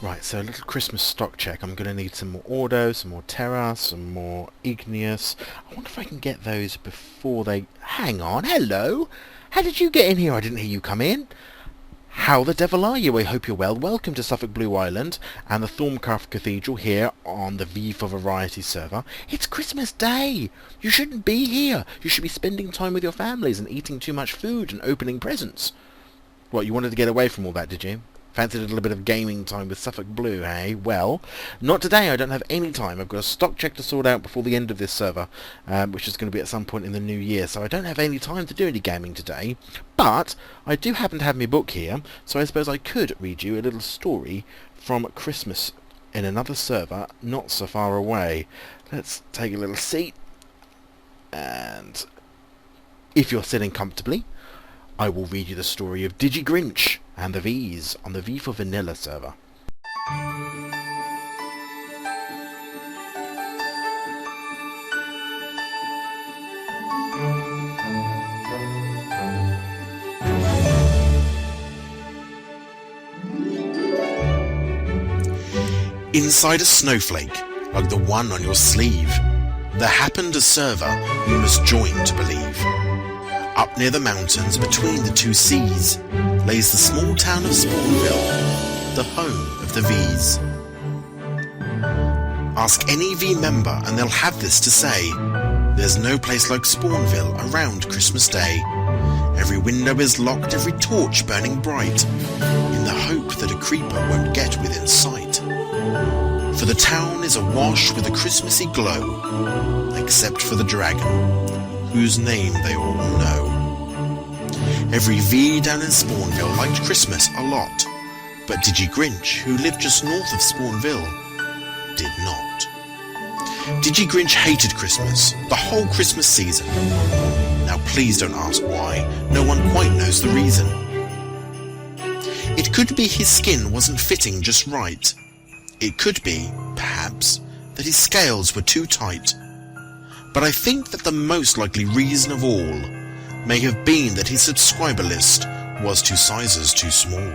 Right, so a little Christmas stock check. I'm going to need some more Ordo, some more Terra, some more Igneous. I wonder if I can get those before they... Hang on, hello! How did you get in here? I didn't hear you come in. How the devil are you? I hope you're well. Welcome to SuffolkBlue Island and the Thorncraft Cathedral here on the V4V server. It's Christmas Day! You shouldn't be here! You should be spending time with your families and eating too much food and opening presents. What, you wanted to get away from all that, did you? Fancied a little bit of gaming time with SuffolkBlue, eh? Well, not today. I don't have any time. I've got a stock check to sort out before the end of this server, which is going to be at some point in the new year, so I don't have any time to do any gaming today. But I do happen to have my book here, so I suppose I could read you a little story from Christmas in another server not so far away. Let's take a little seat, and if you're sitting comfortably, I will read you the story of Digi-Grinch and the V's on the V4 Vanilla server. Inside a snowflake, like the one on your sleeve, there happened a server you must join to believe. Up near the mountains between the two seas lays the small town of Spawnville, the home of the V's. Ask any V member and they'll have this to say: there's no place like Spawnville around Christmas Day. Every window is locked, every torch burning bright, in the hope that a creeper won't get within sight. For the town is awash with a Christmassy glow, except for the dragon, whose name they all know. Every V down in Spawnville liked Christmas a lot, but Digi-Grinch, who lived just north of Spawnville, did not. Digi-Grinch hated Christmas, the whole Christmas season. Now please don't ask why, no one quite knows the reason. It could be his skin wasn't fitting just right. It could be, perhaps, that his scales were too tight. But I think that the most likely reason of all may have been that his subscriber list was 2 sizes too small.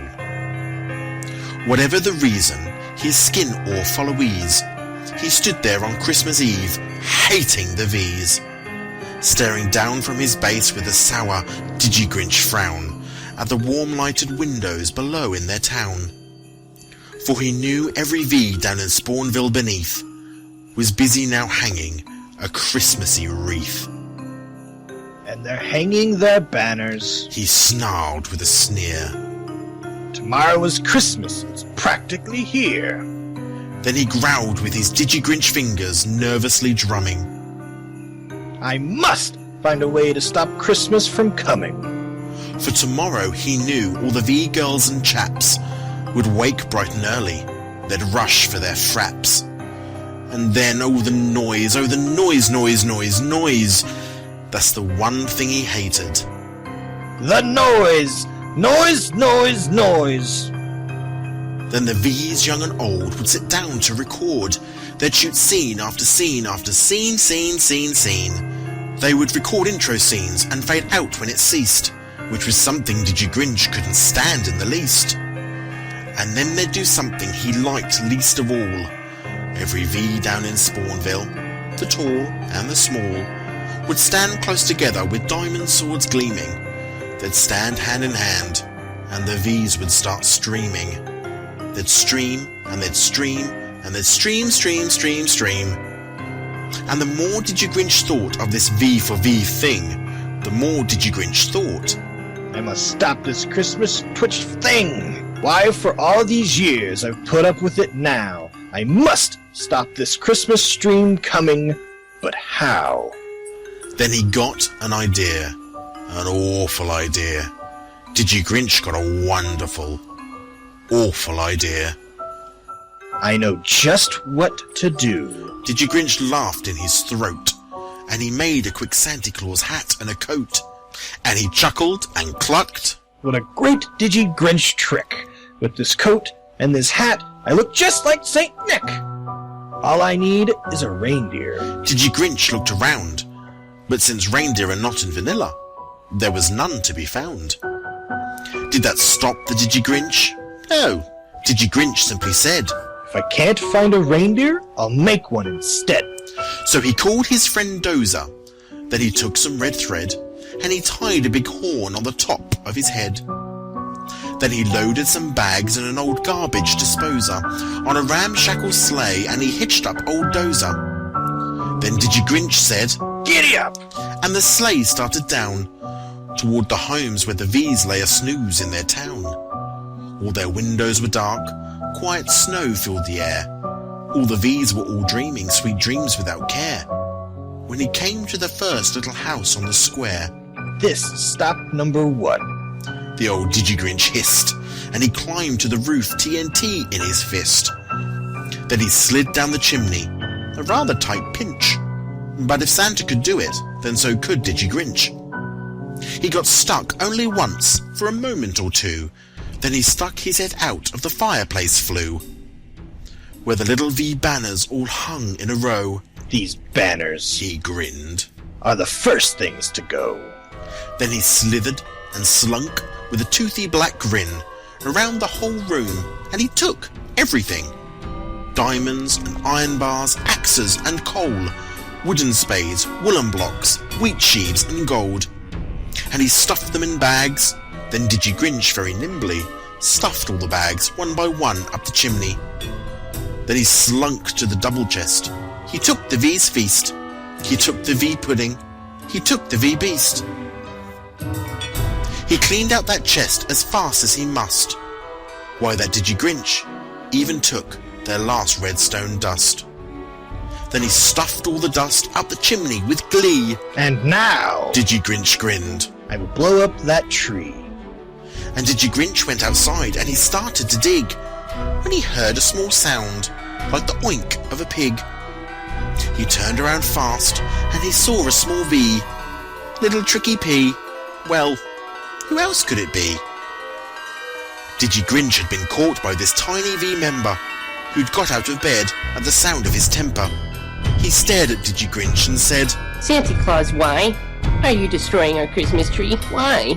Whatever the reason, his skin or followees, he stood there on Christmas Eve, hating the V's, staring down from his base with a sour Digi-Grinch frown at the warm-lighted windows below in their town. For he knew every V down in Spawnville beneath was busy now hanging a Christmassy wreath. And they're hanging their banners. He snarled with a sneer. Tomorrow is Christmas, it's practically here. Then he growled with his Digi-Grinch fingers nervously drumming. I must find a way to stop Christmas from coming. For tomorrow he knew all the V girls and chaps would wake bright and early. They'd rush for their fraps. And then, oh the noise, noise. That's the one thing he hated. The noise! Noise! Then the V's, young and old, would sit down to record. They'd shoot scene after scene after scene. They would record intro scenes and fade out when it ceased, which was something Digi-Grinch couldn't stand in the least. And then they'd do something he liked least of all. Every V down in Spawnville, the tall and the small, would stand close together with diamond swords gleaming. They'd stand hand in hand, and the V's would start streaming. They'd stream, and they'd stream, and they'd stream. And the more Digi-Grinch thought of this V4V thing, the more Digi-Grinch thought. I must stop this Christmas Twitch thing! Why, for all these years I've put up with it now. I must stop this Christmas stream coming, but how? Then he got an idea. An awful idea. Digi-Grinch got a wonderful, awful idea. I know just what to do. Digi-Grinch laughed in his throat, and he made a quick Santa Claus hat and a coat, and he chuckled and clucked. What a great Digi-Grinch trick! With this coat and this hat, I look just like Saint Nick! All I need is a reindeer. Digi-Grinch looked around, but since reindeer are not in vanilla, there was none to be found. Did that stop the Digi-Grinch? No, Digi-Grinch simply said, If I can't find a reindeer, I'll make one instead. So he called his friend DaDoza. Then he took some red thread, and he tied a big horn on the top of his head. Then he loaded some bags and an old garbage disposer on a ramshackle sleigh, and he hitched up old DaDoza. Then Digi-Grinch said, Giddy up! and the sleigh started down toward the homes where the V's lay a snooze in their town. All their windows were dark, quiet snow filled the air. All the V's were all dreaming sweet dreams without care. When he came to the first little house on the square, This is stop number 1. the old Digi-Grinch hissed, and he climbed to the roof, TNT in his fist. Then he slid down the chimney, a rather tight pinch. But if Santa could do it, then so could Digi-Grinch. He got stuck only once, for a moment or two. Then he stuck his head out of the fireplace flue, where the little V banners all hung in a row. These banners He grinned. are the first things to go. Then he slithered and slunk with a toothy black grin around the whole room, and he took everything. Diamonds and iron bars, axes and coal, wooden spades, woolen blocks, wheat sheaves and gold. And he stuffed them in bags. Then Digi-Grinch very nimbly stuffed all the bags one by one up the chimney. Then he slunk to the double chest. He took the V's feast. He took the V pudding. He took the V beast. He cleaned out that chest as fast as he must. Why, that Digi-Grinch even took their last redstone dust. Then he stuffed all the dust up the chimney with glee. And now, Digi-Grinch grinned. I will blow up that tree. And Digi-Grinch went outside and he started to dig, when he heard a small sound, like the oink of a pig. He turned around fast and he saw a small V. Little Tricky P. Well, who else could it be? Digi-Grinch had been caught by this tiny V member, who'd got out of bed at the sound of his temper. He stared at Digi-Grinch and said, Santa Claus, why? Are you destroying our Christmas tree? Why?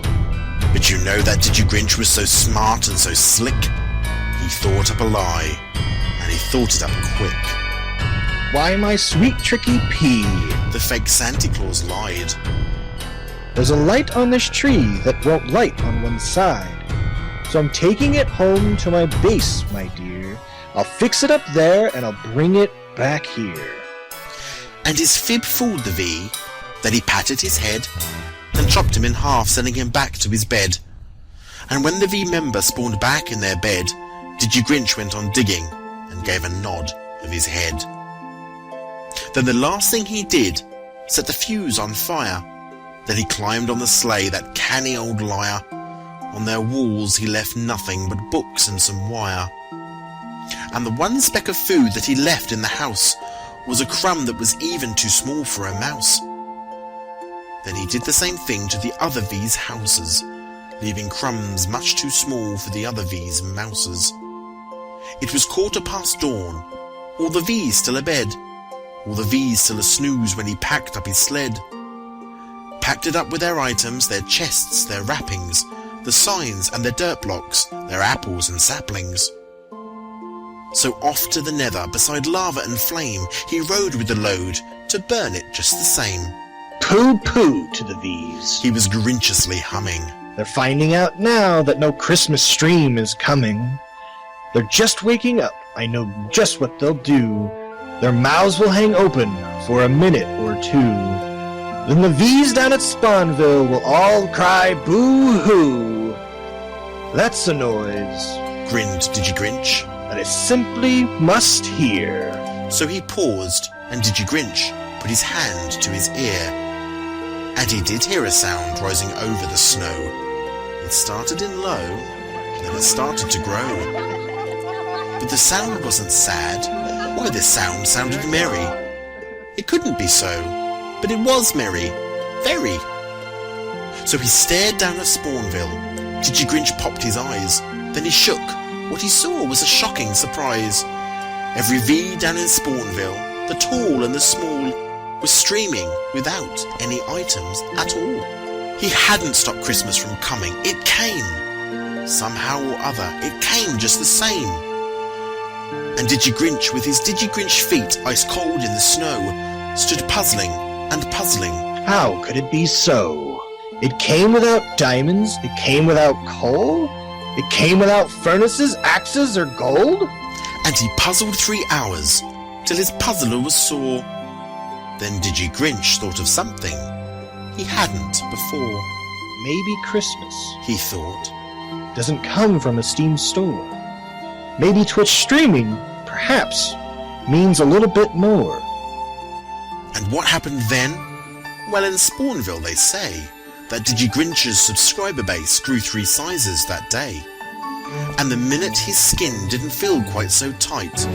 But you know that Digi-Grinch was so smart and so slick. He thought up a lie, and he thought it up quick. Why, my sweet Tricky P, The fake Santa Claus lied. there's a light on this tree that won't light on one side. So I'm taking it home to my base, my dear. I'll fix it up there and I'll bring it back here. And his fib fooled the V. Then he patted his head and chopped him in half, sending him back to his bed. And when the V member spawned back in their bed, Digi-Grinch went on digging and gave a nod of his head. Then the last thing he did, set the fuse on fire. Then he climbed on the sleigh, that canny old liar. On their walls he left nothing but books and some wire. And the one speck of food that he left in the house was a crumb that was even too small for a mouse. Then he did the same thing to the other V's houses, leaving crumbs much too small for the other V's mouses. It was 15:15 dawn, all the V's still abed, all the V's still a snooze when he packed up his sled. Packed it up with their items, their chests, their wrappings, the signs and their dirt blocks, their apples and saplings. So off to the nether, beside lava and flame, he rode with the load, to burn it just the same. Pooh-pooh to the V's. He was grinchiously humming. They're finding out now that no Christmas stream is coming. They're just waking up. I know just what they'll do. Their mouths will hang open for a minute or two. Then the V's down at Spawnville will all cry boo-hoo. That's a noise Grinned Digi-Grinch. that I simply must hear. So he paused, and Digi-Grinch put his hand to his ear. And he did hear a sound rising over the snow. It started in low, then it started to grow. But the sound wasn't sad. Why, the sound sounded merry. It couldn't be so, but it was merry. Very. So he stared down at Spawnville. Digi-Grinch popped his eyes. Then he shook. What he saw was a shocking surprise. Every V down in Spawnville, the tall and the small, was streaming without any items at all. He hadn't stopped Christmas from coming. It came. Somehow or other, it came just the same. and Digi-Grinch, with his Digi-Grinch feet ice cold in the snow, stood puzzling and puzzling. How could it be so? It came without diamonds, it came without coal, it came without furnaces, axes, or gold? And he puzzled 3 hours, till his puzzler was sore. Then Digi-Grinch thought of something he hadn't before. Maybe Christmas, He thought. doesn't come from a Steam store. Maybe Twitch streaming, perhaps, means a little bit more. And what happened then? Well, in Spawnville they say that Digi-Grinch's subscriber base grew 3 sizes that day. And the minute his skin didn't feel quite so tight,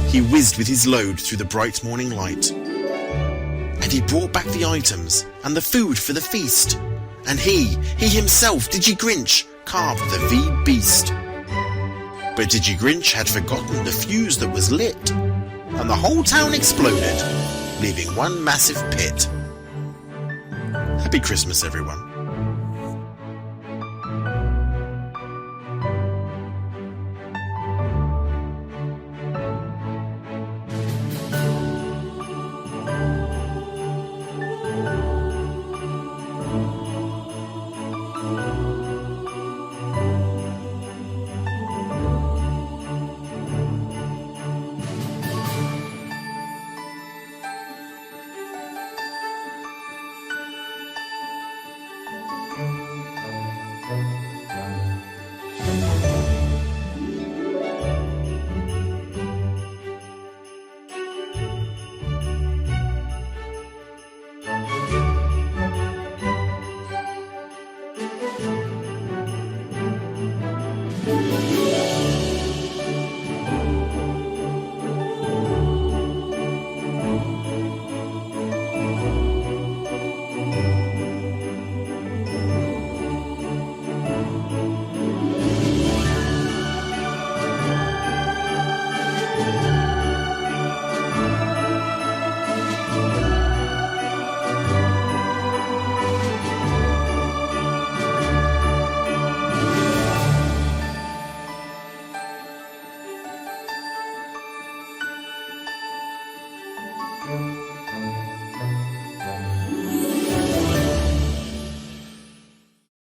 he whizzed with his load through the bright morning light. And he brought back the items and the food for the feast. And he himself, Digi-Grinch, carved the V-Beast. But Digi-Grinch had forgotten the fuse that was lit, and the whole town exploded, leaving one massive pit. Happy Christmas, everyone.